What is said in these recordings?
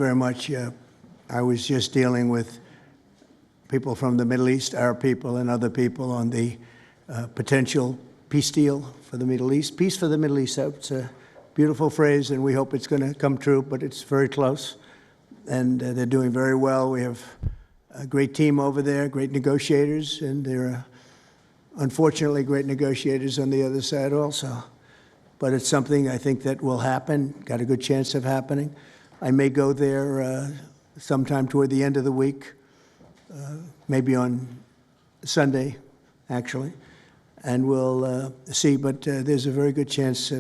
Very much. I was just dealing with people from the Middle East, our people and other people, on the potential peace deal for the Middle East. Peace for the Middle East, that's a beautiful phrase, and we hope it's going to come true, but it's very close. And they're doing very well. We have a great team over there, great negotiators, and there are unfortunately great negotiators on the other side also. But it's something I think that will happen, got a good chance of happening. I may go there sometime toward the end of the week, maybe on Sunday, actually, and we'll see. But there's a very good chance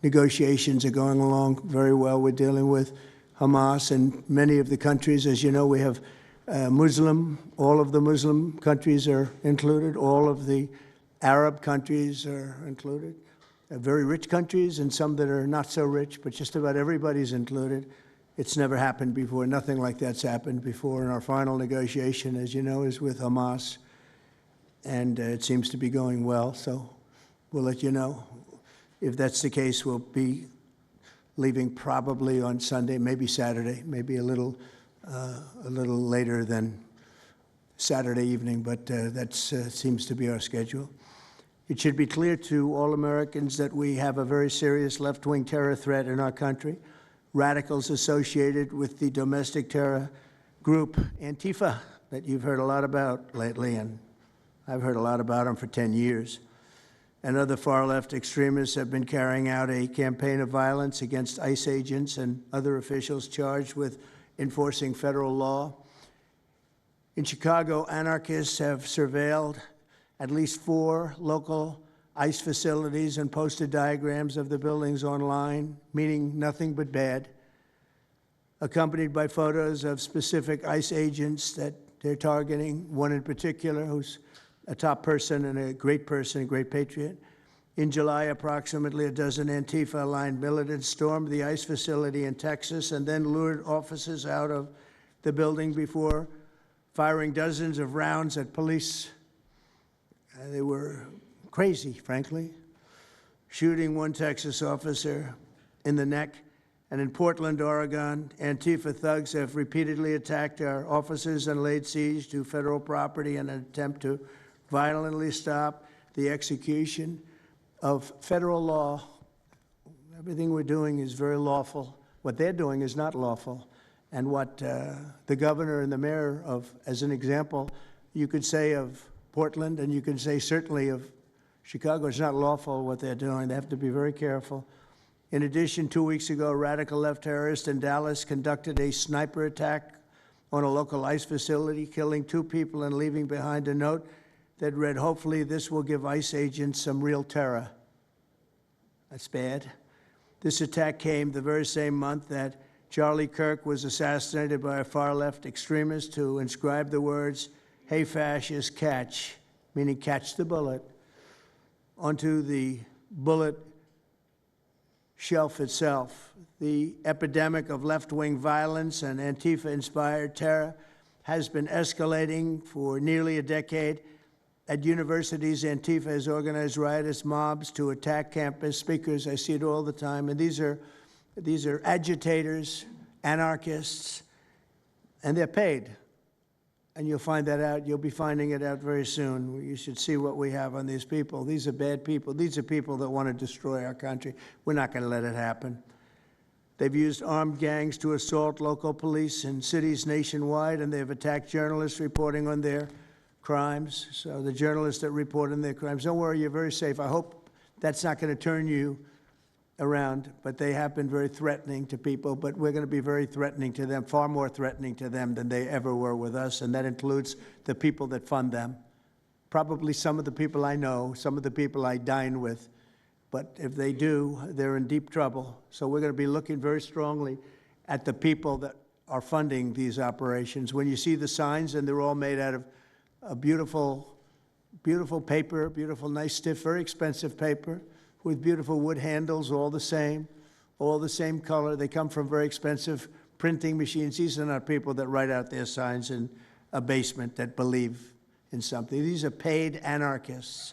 negotiations are going along very well. We're dealing with Hamas and many of the countries. As you know, we have all of the Muslim countries are included. All of the Arab countries are included. Very rich countries and some that are not so rich, but just about everybody's included. It's never happened before. Nothing like that's happened before. And our final negotiation, as you know, is with Hamas. And it seems to be going well. So we'll let you know. If that's the case, we'll be leaving probably on Sunday, maybe Saturday, maybe a little later than Saturday evening, but that seems to be our schedule. It should be clear to all Americans that we have a very serious left-wing terror threat in our country. Radicals associated with the domestic terror group ANTIFA that you've heard a lot about lately, and I've heard a lot about them for 10 years. And other far-left extremists have been carrying out a campaign of violence against ICE agents and other officials charged with enforcing federal law. In Chicago, anarchists have surveilled at least 4 local ICE facilities and posted diagrams of the buildings online, meaning nothing but bad, accompanied by photos of specific ICE agents that they're targeting, one in particular who's a top person and a great patriot. In July, approximately a dozen Antifa-aligned militants stormed the ICE facility in Texas and then lured officers out of the building before firing dozens of rounds at police. They were crazy, frankly, shooting one Texas officer in the neck. And in Portland, Oregon, Antifa thugs have repeatedly attacked our officers and laid siege to federal property in an attempt to violently stop the execution of federal law. Everything we're doing is very lawful. What they're doing is not lawful. And what the governor and the mayor of, as an example, you could say of Portland, and you can say certainly of Chicago, it's not lawful what they're doing. They have to be very careful. In addition, 2 weeks ago, a radical left terrorist in Dallas conducted a sniper attack on a local ICE facility, killing 2 people and leaving behind a note that read, "Hopefully this will give ICE agents some real terror." That's bad. This attack came the very same month that Charlie Kirk was assassinated by a far-left extremist who inscribed the words, "Hey, fascist, catch," meaning catch the bullet, onto the bullet shelf itself. The epidemic of left-wing violence and Antifa-inspired terror has been escalating for nearly a decade. At universities, Antifa has organized riotous mobs to attack campus speakers. I see it all the time. And these are agitators, anarchists, and they're paid. And you'll find that out. You'll be finding it out very soon. You should see what we have on these people. These are bad people. These are people that want to destroy our country. We're not going to let it happen. They've used armed gangs to assault local police in cities nationwide, and they've attacked journalists reporting on their crimes. So the journalists that report on their crimes, don't worry, you're very safe. I hope that's not going to turn you around, but they have been very threatening to people, but we're going to be very threatening to them, far more threatening to them than they ever were with us, and that includes the people that fund them. Probably some of the people I know, some of the people I dine with, but if they do, they're in deep trouble. So we're going to be looking very strongly at the people that are funding these operations. When you see the signs, and they're all made out of a beautiful paper, beautiful, nice, stiff, very expensive paper with beautiful wood handles, all the same color. They come from very expensive printing machines. These are not people that write out their signs in a basement that believe in something. These are paid anarchists.